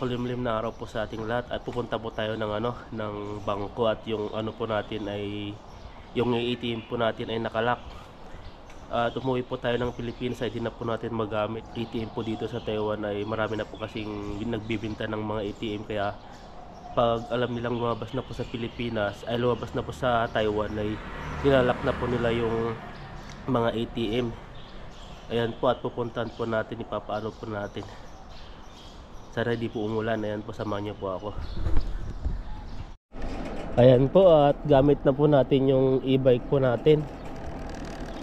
makulimlim na araw po sa ating lahat at pupunta po tayo ng ng bangko at yung po natin ay yung ATM po natin ay nakalak. At umuwi po tayo ng Pilipinas ay di na po natin magamit ATM po dito sa Taiwan, ay marami na po kasing nagbibenta ng mga ATM, kaya pag alam nilang lumabas na po sa Pilipinas ay lumabas na po sa Taiwan ay nilalak na po nila yung mga ATM. Ayan po, at pupuntahan po natin, ipapaano po natin. Sana di po umulan. Ayan po, samahan niyo po ako. Ayan po, at gamit na po natin yung e-bike po natin.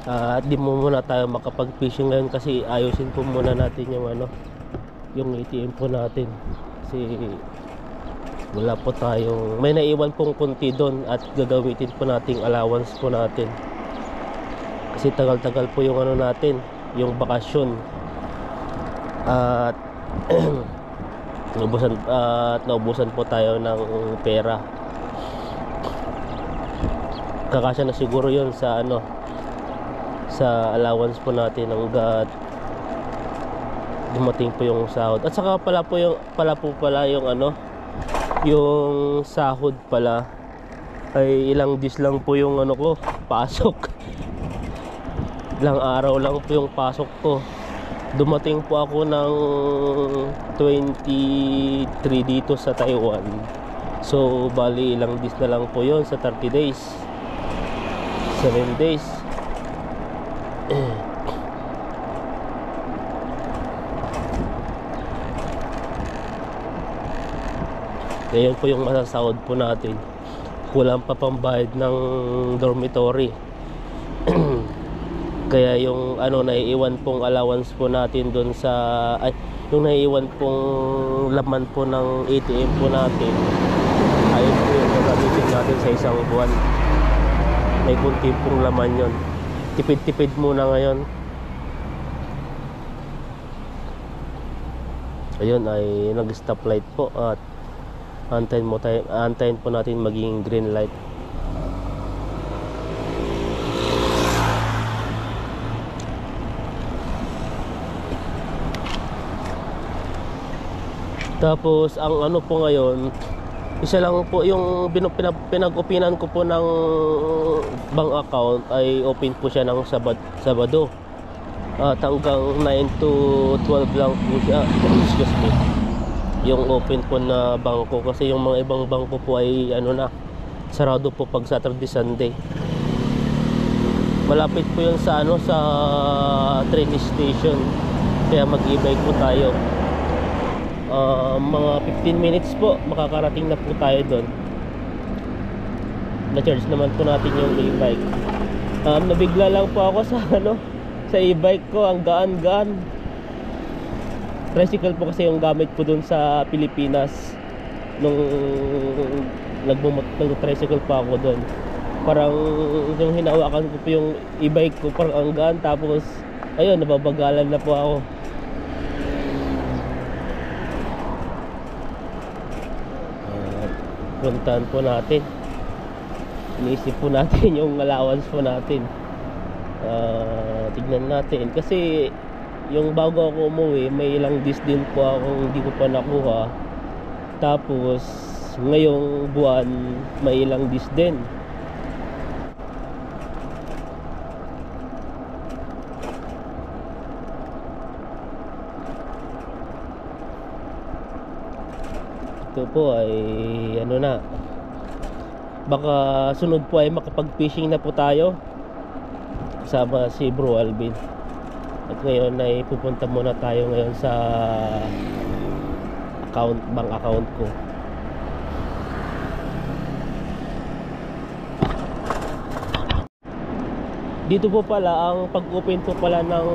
At di mo muna tayo makapag-fishing ngayon kasi ayusin po muna natin yung yung ATM po natin. Kasi wala po tayong, may naiwan pong kunti doon at gagamitin po nating allowance po natin. Kasi tagal-tagal po yung natin, yung bakasyon. At naubusan po tayo ng pera. Kakasya na siguro yun sa sa allowance po natin hanggat dumating po yung sahod. At saka pala yung yung sahod pala ay ilang days lang po yung ko pasok. Ilang araw lang po yung pasok ko. Dumating po ako ng 23 dito sa Taiwan. So bali ilang days na lang po yon sa 30 days, 7 days. Ngayon po yung masasahod po natin. Kulang pa pambayad ng dormitory. Kaya yung naiiwan pong allowance po natin doon sa yung naiiwan pong laman po ng ATM po natin, ayun po yung gagamitin natin sa isang buwan. May kunti pong laman yon. Tipid-tipid muna ngayon. Ayun ay nag-stoplight po at antayin po natin maging green light. Tapos ang po ngayon, isa lang po yung pinag-opinan ko po ng bank account ay open po siya ng Sabado. At hanggang 9 to 12 lang po siya. Excuse me. Yung open po na bangko, kasi yung mga ibang bangko po ay sarado po pag Saturday, Sunday. Malapit po yun sa sa train station. Kaya mag-e-bike po tayo. Mga 15 minutes po makakarating na po tayo doon. Na-charge naman po natin yung e-bike. Nabigla lang po ako sa sa e-bike ko. Ang gaan-gaan. Tricycle po kasi yung gamit po doon sa Pilipinas nung nag-tricycle pa ako doon. Parang yung hinawakan ko po yung e-bike ko, parang ang gaan. Tapos ayun, nababagalan na po ako. Puntahan po natin. Iniisip po natin yung allowance po natin. Tignan natin kasi yung bago ako umuwi, may ilang days din po akong hindi ko pa nakuha. Tapos ngayong buwan may ilang days din. Ito po ay na, baka sunod po ay makapag-fishing na po tayo kasama si Bro Alvin. At ngayon ay pupunta muna tayo ngayon sa bank account ko. Dito po pala ang pag-open po pala ng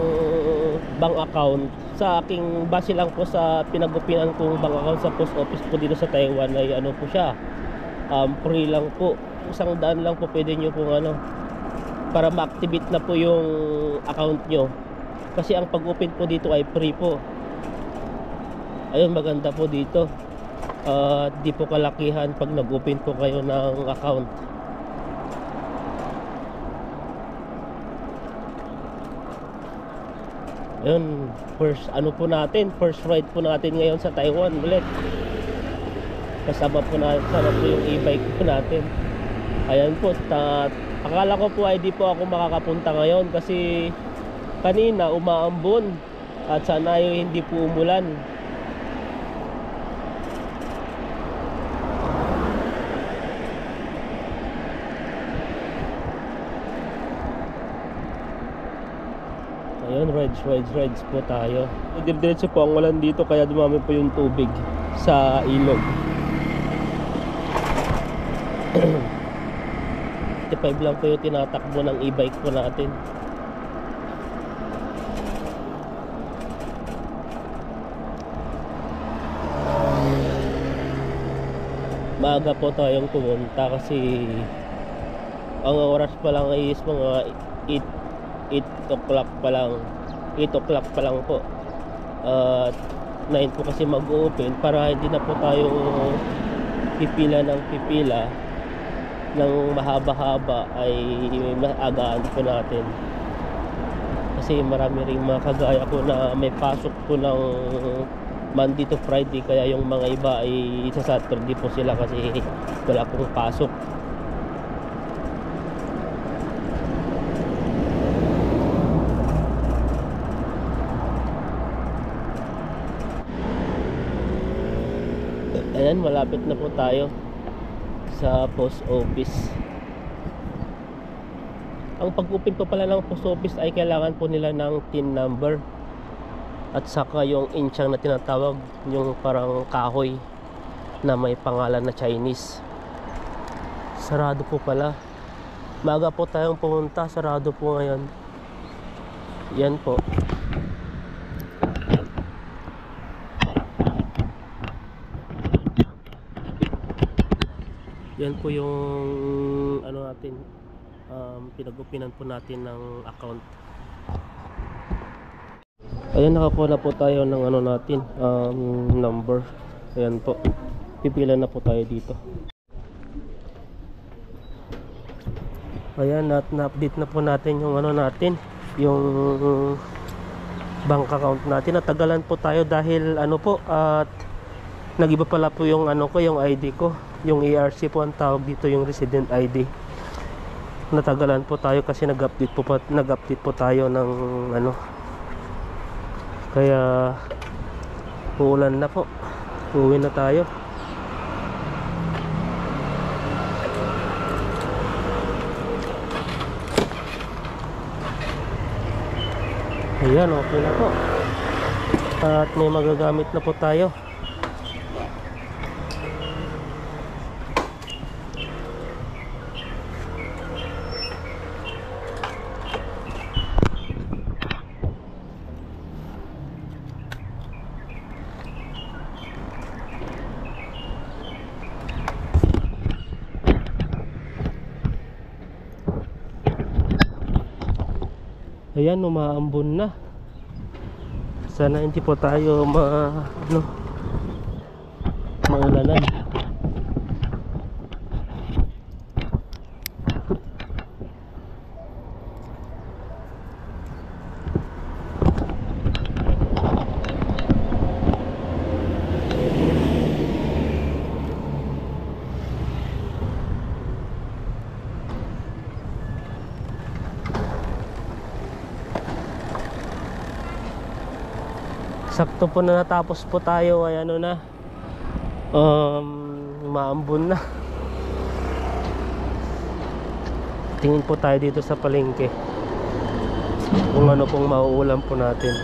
bank account sa aking base lang po sa pinag-openan kong bank account sa post office po dito sa Taiwan ay po siya, free lang po. 100 lang po pwede nyo pong para ma-activate na po yung account nyo. Kasi ang pag-open po dito ay free po. Ayun, maganda po dito. Di po kalakihan pag nag-open po kayo ng account. Ayun, first ano po natin, first ride po natin ngayon sa Taiwan ulit. Kasama po yung e-bike po natin. Ayan po, akala ko po ay di po ako makakapunta ngayon kasi kanina umaambon at sana ay hindi po umulan. Ayun, rides po tayo. Diretso po ang ulan dito kaya dumami po yung tubig sa ilog. 55 lang po yung tinatakbo ng e-bike po natin. Maaga po tayong pumunta kasi ang oras pa lang is mga 8 o'clock pa lang. 8 o'clock pa lang po. 9 po kasi mag-open para hindi na po tayo pipila ng mahaba-haba ay maagaan po natin. Kasi marami ring mga kagaya ko na may pasok po ng Monday to Friday, kaya yung mga iba ay sa Saturday po sila kasi wala pong pasok. Ayan, malapit na po tayo sa post office. Ang pag-open po pala ng post office ay kailangan po nila ng TIN number at saka yung inchang na tinatawag, yung parang kahoy na may pangalan na Chinese. Sarado po pala. Maaga po tayong pumunta, sarado po ngayon. Yan po. Yan po yung ano natin, pinag-upinan po natin ng account. Ayan, nakakuha na po tayo ng ano natin, number. Ayan po, pipila na po tayo dito. Ayan, na-update na po natin yung ano natin, yung bank account natin. Natagalan po tayo dahil ano po, at nagiba pala po yung ano ko, yung ID ko. Yung ERC po ang tawag dito, yung resident ID. Natagalan po tayo kasi nag-update po tayo ng ano. Kaya uulan na po. Uuwi na tayo. Ayan, okay na po. At may magagamit na po tayo. Ayan, umaambon na. Sana hindi po tayo maulanan. Sakto po na natapos po tayo ay ano na, maambon na. Tingin po tayo dito sa palengke kung ano pong mauulam po natin.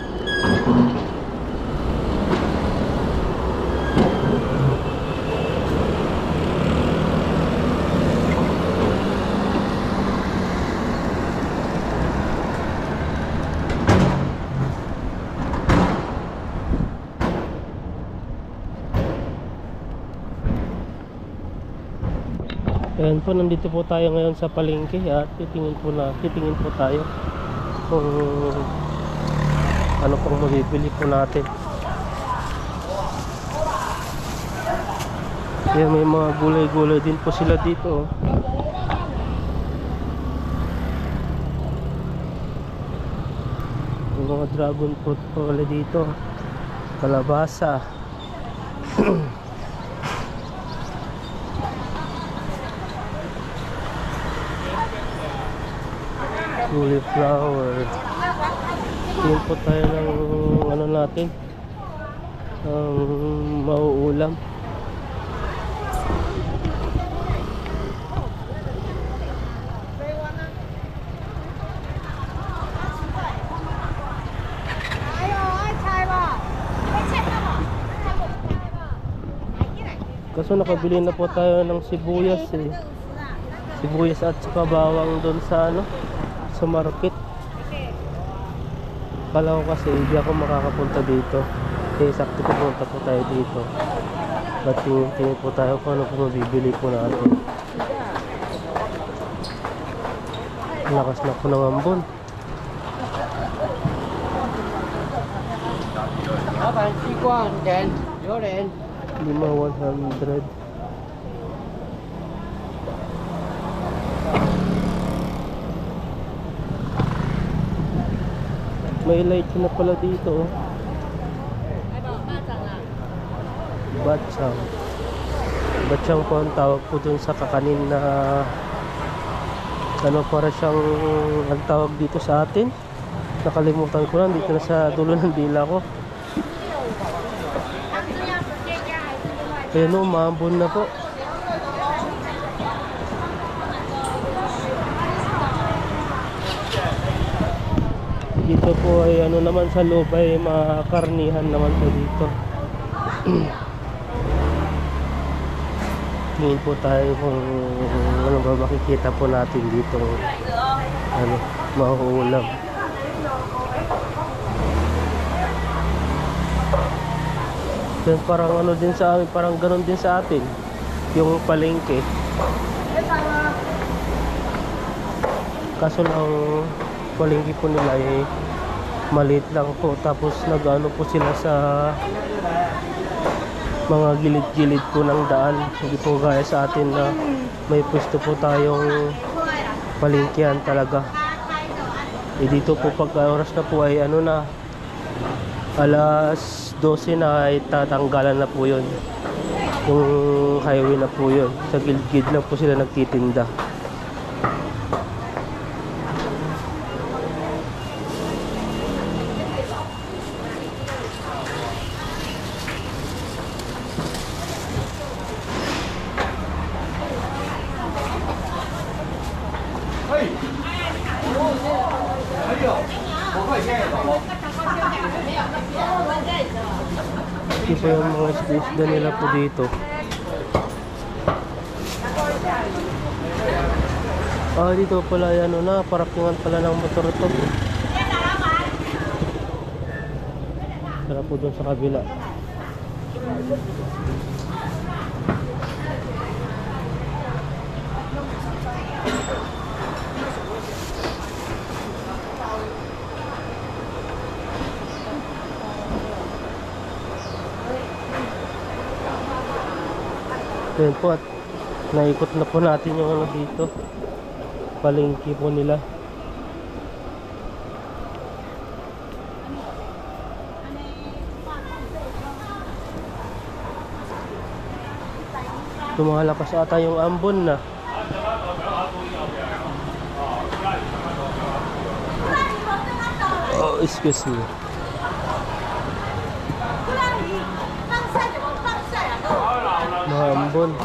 Ayan po, nandito po tayo ngayon sa palengke at titingin po tayo kung ano pong mabibili po natin. Ayan, may mga gulay-gulay din po sila dito. Mga dragon fruit pala dito, kalabasa. Cauliflower. Tingin po tayo ng ano natin, mauulam. Kaso nakabili na po tayo ng sibuyas eh. Sibuyas at saka bawang doon sa ano, sa market. Kala ko kasi hindi ako makakapunta dito. Eh sakto pupunta po tayo dito. At tingin po tayo kung ano po mabibili po natin. Lakas na po ng ambon. Lima 100. May light na pala dito oh. Batsang. Batsang po ang tawag po dun sa kakanin na ano, para siyang ang tawag dito sa atin. Nakalimutan ko lang, dito na sa dulo ng dila ko. Ayan o, maambon na po. Dito po ay ano naman sa loob ay makarnihan naman po dito. Tingin po tayo kung ano ba makikita po natin dito, ano, mauulam. Then parang ano din sa amin, parang ganun din sa atin yung palengke. Kaso lang palengke po nila ay maliit lang po, tapos nag-ano po sila sa mga gilid-gilid po ng daan. Hindi po gaya sa atin na may pwesto po tayong palengkehan talaga. Eh dito po pag oras na po ay ano na, alas 12 na, ay tatanggalan na po yun. Yung highway na po yun. Sa gilid-gilid lang po sila nagtitinda. Ito po yung mga isda nila po dito. Ah, dito pala yan, ano na, parakingan pala ng motor ito. Tara po dun sa kabila. Ayan po, at naikot na po natin yung ano dito, palengke po nila. Tumalakas ata yung ambon na. Oh, excuse me. Ambon.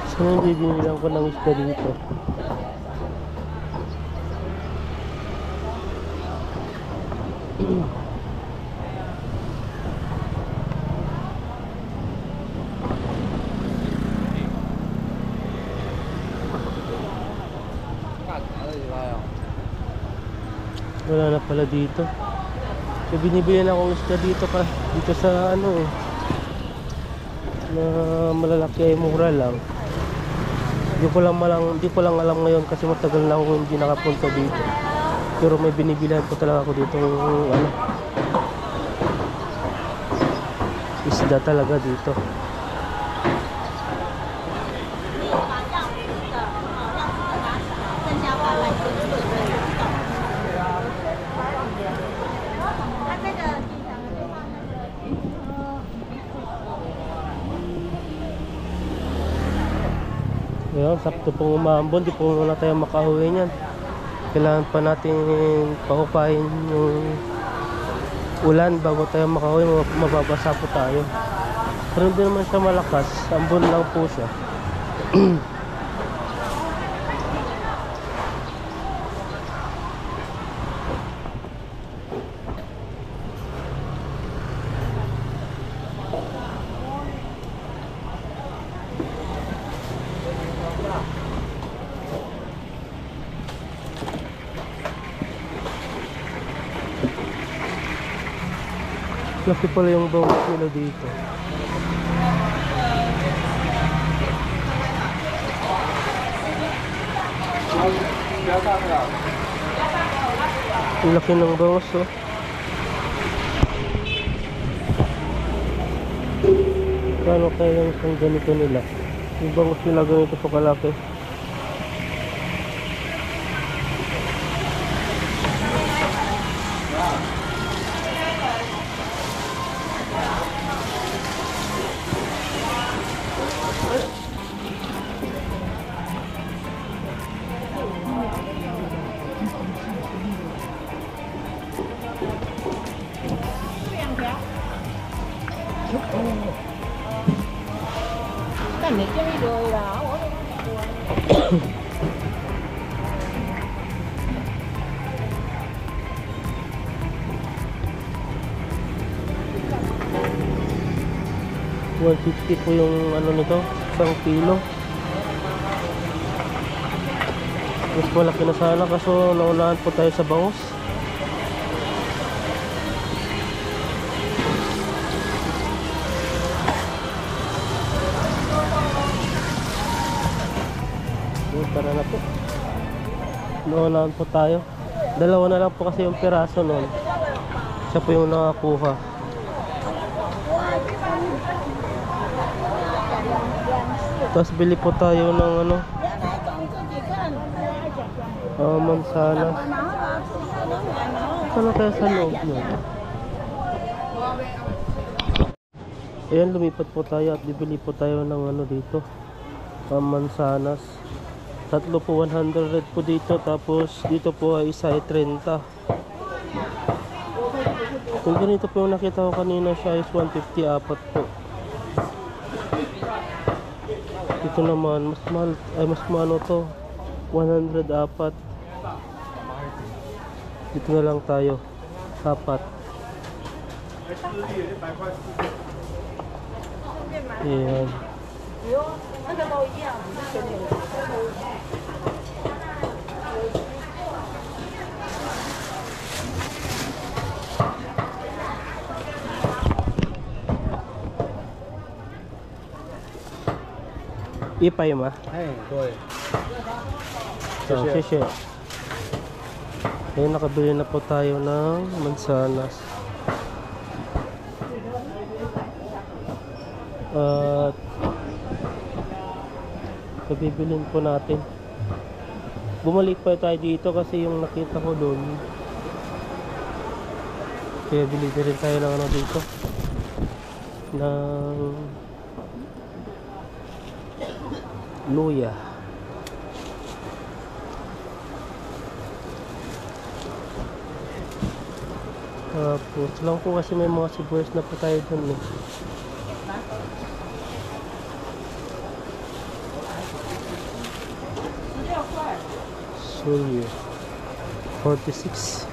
So, hindi binilang ko ng isda dito. Wala na pala dito. So binibili na akong isda dito dito sa ano na malalaki ay mura lang. Hindi ko lang alam ngayon kasi matagal na akong hindi nakapunta dito. Pero may binibilihan po talaga ako dito ano, isda talaga dito. Ngayon, sakto pong umaambon, di po muna tayo makauwi niyan. Kailangan pa natin pahupahin yung ulan bago tayo makauwi, mababasa po tayo. Pero hindi naman siya malakas, ambon lang po siya. Laki pala yung bawat nila dito. Ang laki ng bangus, oh. Kano kaya yung ganito nila? Yung bangus nila ganito pa kalaki. $150 po yung ano nito, 1 kilo. Mas malaki na sana kaso naunahan po tayo sa bangus. Tara na po. Naunahan po tayo. Dalawa na lang po kasi yung piraso nun. Siya po yung nakakuha. Tapos bili po tayo ng ano, mansanas. Ano kaya sa loob nyo? Ayan, lumipat po tayo at bibili po tayo ng ano dito, mansanas. Tatlo po 100 po dito, tapos dito po ay isa ay 30. Kung ganito po yung nakita ko kanina, siya is 150, apat po. Ito naman mas mahal, ay mas maano to, 100, apat. Dito na lang tayo, apat. Ayan. Ipay ma? Hey, boy. So, sheshe. Ayun, nakabili na po tayo ng mansanas. At pabibilin po natin. Bumalik pa tayo dito kasi yung nakita ko doon. Kaya bili rin tayo ng ano dito, ng luya. Tapos lang po kasi may mga sibuyas na pa tayo doon eh. Suyo 46.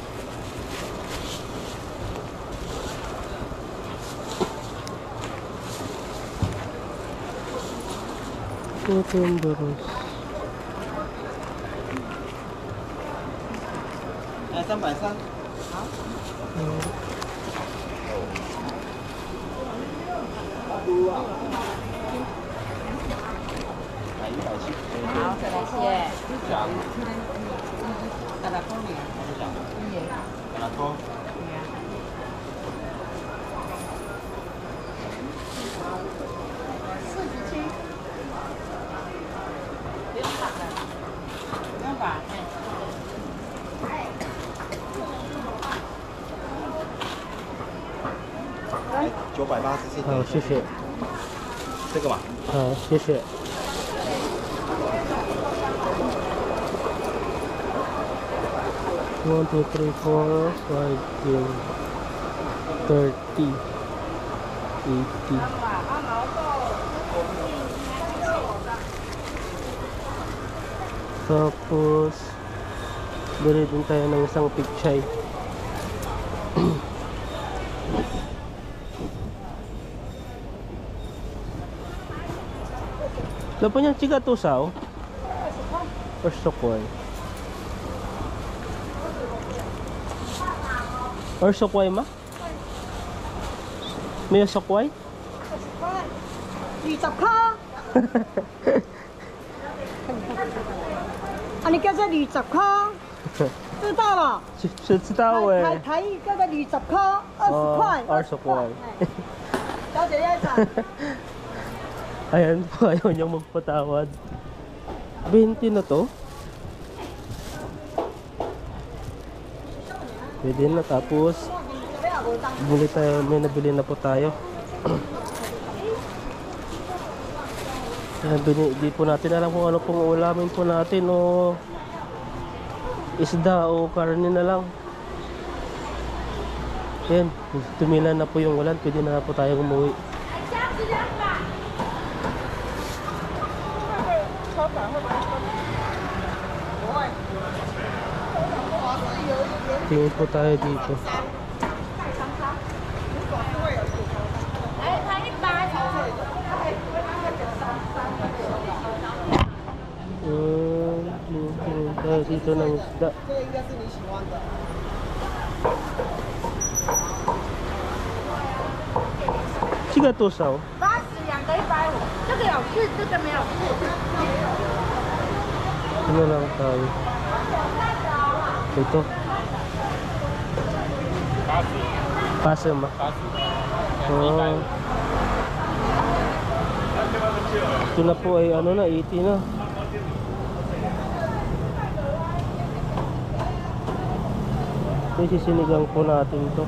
Ito yung baros. Ay, 330.好，谢谢。打通。984。好，谢谢。这个吧。好，谢谢。1, 2, 3, 4, 5, 10, 30, 80. Tapos bili din tayo ng isang pichay. Lapan niya chika tusaw. Or sokoy. Or sokoy ma? May sokoy? 20块。啊，你叫做20块，知道了？是知道哎。台语叫做20块，20块。20块。小姐要讲。Ayan po, ayaw niyang magpatawad. 20 na to. Pwede na, tapos bili tayo, may nabili na po tayo. Ayan, di po natin alam kung ano pong ulamin po natin o isda o karne na lang. Ayan, tumila na po yung ulan, pwede na po tayong umuwi. Tingin po tayo dito. Tingin tayo dito ng isda. Chiga tusaw. 80，2个150，这个有事，这个没有事。 Ano lang tayo? Ito. Pasa ma? Oh. Ito na po ay ano na, 80 na. Ito sisinigang po natin to.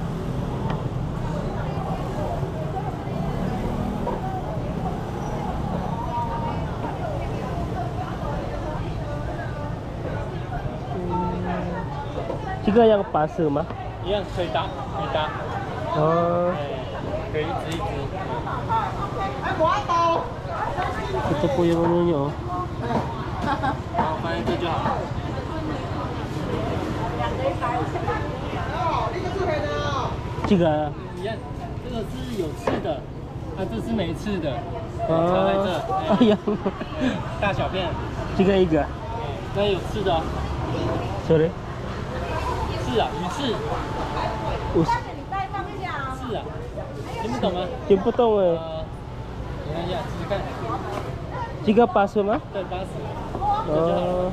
Chiga yang pasa ma? 一样可以搭，可以搭。 Oh. 可以一只一只。 Ito po yung ano nyo. 好，反正这就好。 Chiga. 一样，这个是有刺的，这是没刺的，差在这。 Ayan. 大小便， Chiga iga. 那有刺的哦， Sorry. 刺啊，鱼刺， Us. 刺啊，听不懂吗？ Yung putong eh. 你看一下，试试看。 Chiga paso ma? 对，80。 Oh.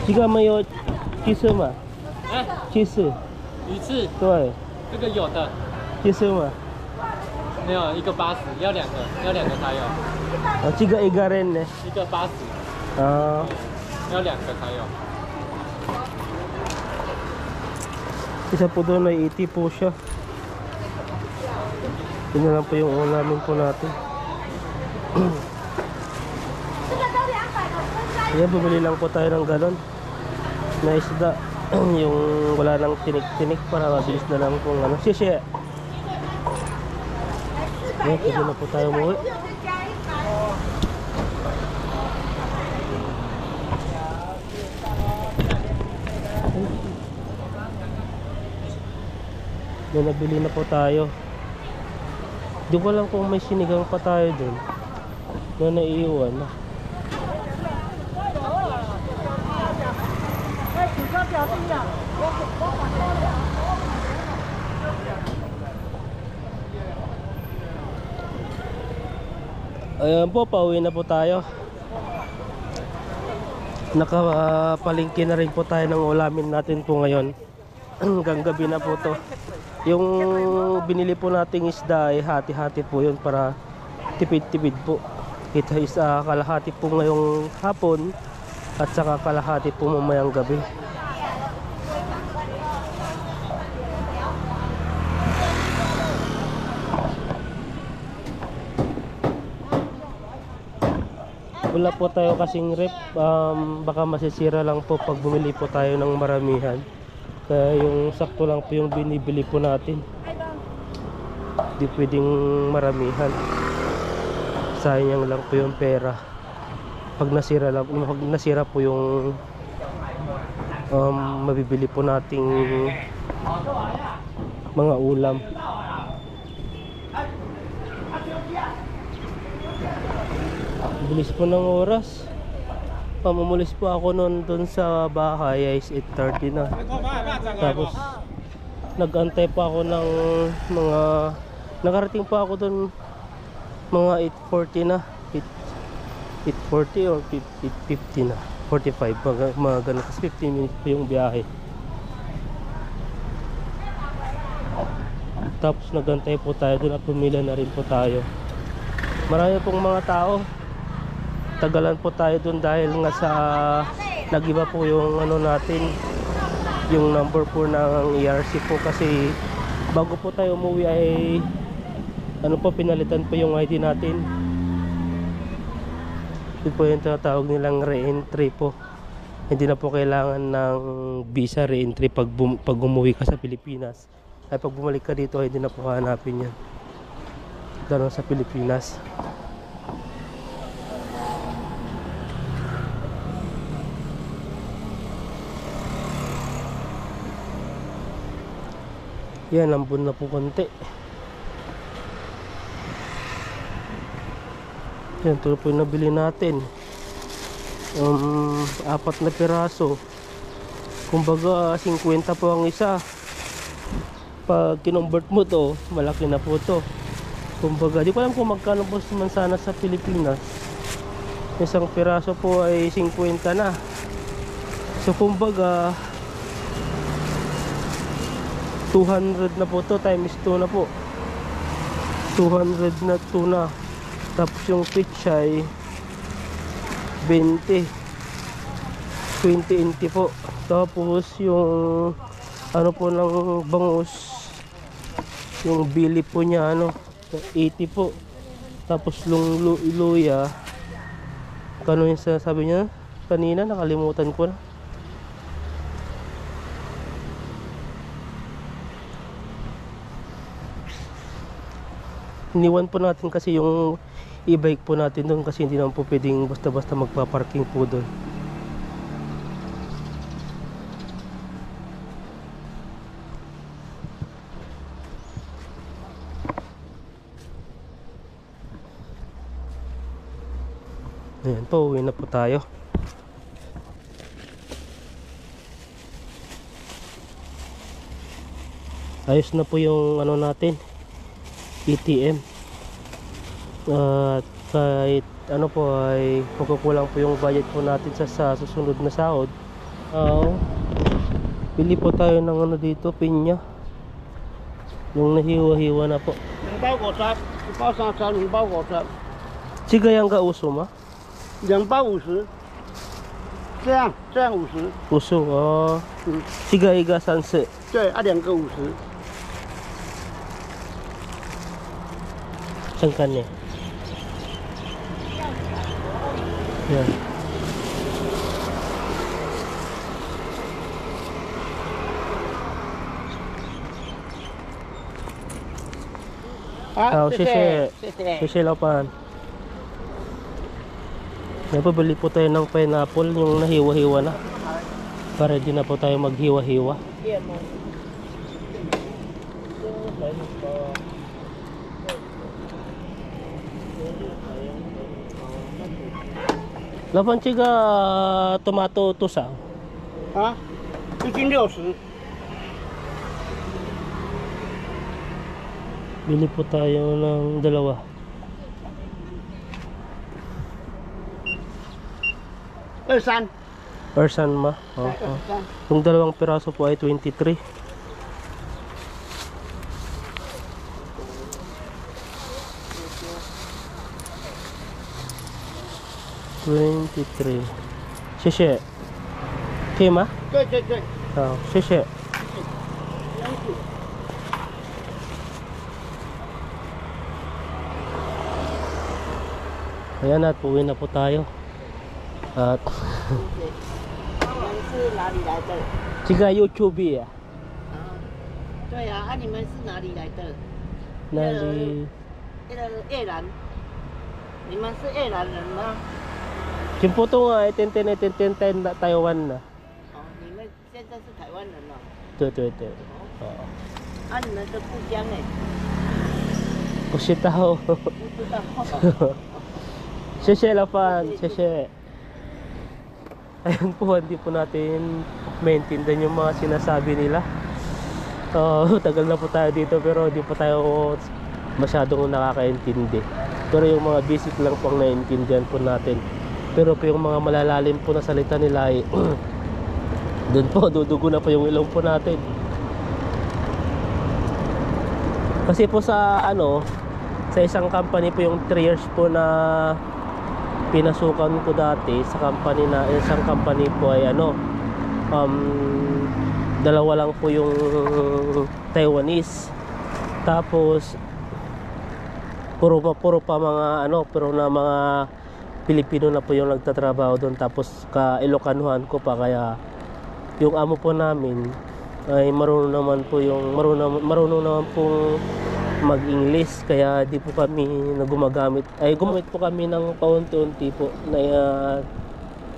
Chiga mayo cheese ma? 哎， Cheese. 鱼刺，对，这个有的， cheese ma. 没有一个80，要两个，要两个才有， Oh, chiga iga rin eh. 一个80， Ah. 要两个才有。 Isa po doon ay 80 po siya. Yun na lang po yung ulamin po natin. Ayan, bumili lang po tayo ng galon na isda. Yung wala nang tinik-tinik para mabilis na lang kung ano. Sisya. Ayan, pwede na po tayo umuwi. May nabili na po tayo. Di ko alam kung may sinigang pa tayo dun na naiiwan. Ayan po, pauwi na po tayo. Nakapalingki na rin po tayo ng ulamin natin po ngayon. Hanggang gabi na po to. Yung binili po nating isda ay hati-hati po yun para tipid-tipid po. Kita isa kalahati po ngayong hapon at saka kalahati po mamayang gabi. Wala po tayo kasing rep, baka masisira lang po pag bumili po tayo ng maramihan. Kaya yung sakto lang po yung binibili po natin. Di pwedeng maramihan. Sayang lang po yung pera. Pag nasira po yung mabibili po nating mga ulam. Bilis po ng oras. Pamumulis po ako noon dun sa bahay ay 8:30 na. Tapos nag-antay pa ako ng mga nakarating pa ako dun mga 8:40 na. 8:40 or 8:50 na. 45 mga ganun. Kasi 15 minutes po yung biyahe. Tapos nag-antay po tayo dun at pumila na rin po tayo. Marami pong mga tao. Tagalan po tayo dun dahil nga sa nagiba po yung ano natin, yung number po ng ERC po, kasi bago po tayo umuwi ay ano po, pinalitan po yung ID natin. Ito po yung tinatawag nilang re-entry po. Hindi na po kailangan ng visa re-entry pag umuwi ka sa Pilipinas. Ay pag bumalik ka dito ay hindi na po hanapin yan. Lalo sa Pilipinas. Yan, lambon na po konti. Yan, ito po yung nabili natin. 4 na piraso. Kumbaga 50 po ang isa. Pag kinumbert mo to, malaki na po to. Kumbaga, di ko alam kung magkano po naman sana sa Pilipinas. Isang piraso po ay 50 na. So kumbaga 200 na po to, times 2 na po. 200 na tuna. Tapos yung fish ay 20 inti po. Tapos yung ano po ng bangus, yung bili po niya 80 po. Tapos luya, kano yung sabi niya kanina, nakalimutan ko na. Iniwan po natin kasi yung e-bike po natin doon kasi hindi naman po pwedeng basta-basta magpa-parking po doon. Ayan po, uwi na po tayo. Ayos na po yung ano natin, ATM. At kahit ano po ay magkukulang po yung budget po natin sa susunod na sahod. Bili po tayo ng ano dito, pinya. Yung nahiwa-hiwa na po. 2包果汁，一包三餐，2包果汁Sigayang ka uso ma? ，2包50，这样50， Uso, sigay ga sanse. 对，2个50。 Sangkan niya. Yan. Sisi Lapan. Napabili po tayo ng pineapple, yung nahiwa-hiwa na. Para di na po tayo maghiwa-hiwa. Lapan chiga tomato tusa. 啊，1斤60。 Bili po tayo ng dalawa. 23. Persan ma. Oo. 23. Yung dalawang piraso po ay 23. $23. 谢谢。可以吗？对对对，好，谢谢。Ayan at uwi na po tayo. At 你们是哪里来的？ Chiga YouTube 啊，啊，对啊，你们是哪里来的？那里那个越南，你们是越南人吗？ Kimpoto nga, 10 na Taiwan na. 哦，你们现在是台湾人了。对对对。Oo. 啊，你们的故乡呢？ Kusitaw. 不知道。 谢谢老板，谢谢。Ayun po, hindi po natin maintindihan yung mga sinasabi nila. Tagal na po tayo dito pero hindi pa tayo masyadong nakakaintindi. Pero yung mga basic lang po ang naiintindihan po natin. Pero po yung mga malalalim po na salita nila ay doon po, dudugo na po yung ilong po natin. Kasi po sa sa isang company po yung 3 years po na pinasukan ko dati sa company na isang company po ay dalawa lang po yung Taiwanese, tapos puro pa mga pero na mga Pilipino na po yung nagtatrabaho doon, tapos ka-Ilocanuhan ko pa, kaya yung amo po namin ay marunong naman pong mag-English, kaya di po kami gumagamit po kami ng paunti-unti po na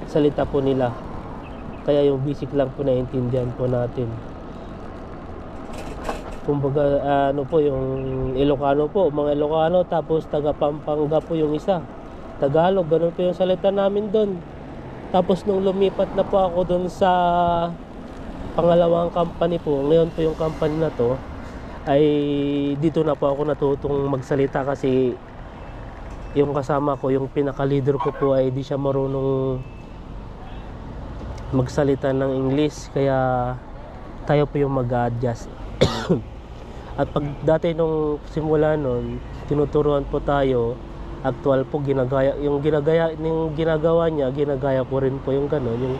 salita po nila, kaya yung basic lang po naiintindihan po natin. Kumbaga po yung Ilocano po, mga Ilocano, tapos taga Pampanga po yung isa, Tagalog, ganun po yung salita namin doon. Tapos nung lumipat na po ako doon sa pangalawang company po, ngayon po yung company na to, ay dito na po ako natutong magsalita, kasi yung kasama ko, yung pinaka-leader ko po, ay di siya marunong magsalita ng English, kaya tayo po yung mag-a-adjust. At pag dati nung simula nun, tinuturuan po tayo, actual po yung ginagawa niya, ginagaya ko rin po yung gano'n,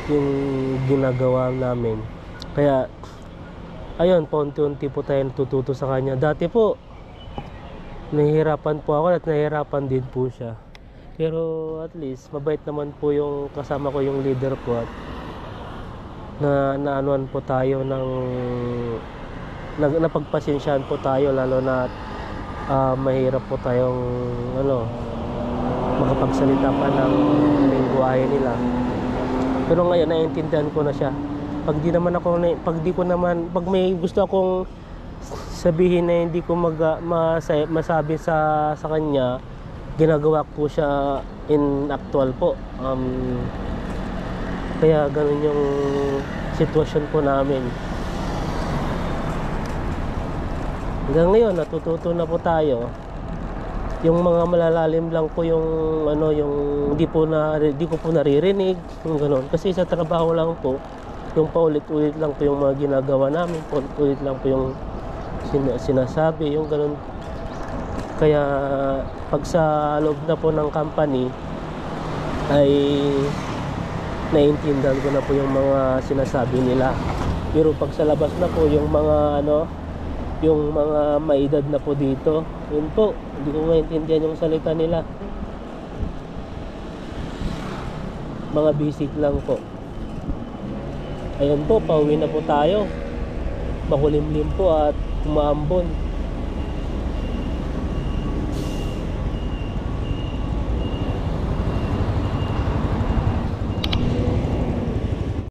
yung ginagawa namin. Kaya ayun, paunti-unti po tayo natututo sa kanya. Dati po nahihirapan po ako at nahihirapan din po siya, pero at least mabait naman po yung kasama ko, yung leader ko, at naanuan po tayo ng napagpasensyahan po tayo, lalo na mahirap po tayong makapagsalita pa ng lingwahe nila. Pero ngayon naiintindihan ko na siya. Pag may gusto akong sabihin na hindi ko masabi sa kanya, ginagawa ko siya in actual po. Kaya ganun yung sitwasyon po namin. Hanggang ngayon natututo na po tayo. Yung mga malalalim lang po yung yung di ko po naririnig, yung gano'n. Kasi sa trabaho lang po, yung paulit-ulit lang po yung mga ginagawa namin, paulit-ulit lang po yung sinasabi, yung gano'n. Kaya pag sa loob na po ng company ay naiintindihan ko na po yung mga sinasabi nila. Pero pag sa labas na po, yung mga yung mga maedad na po dito, yun po, hindi ko maintindihan yung salita nila. Mga basic lang po. Ayun po, pauwi na po tayo. Makulimlim po at umaambon.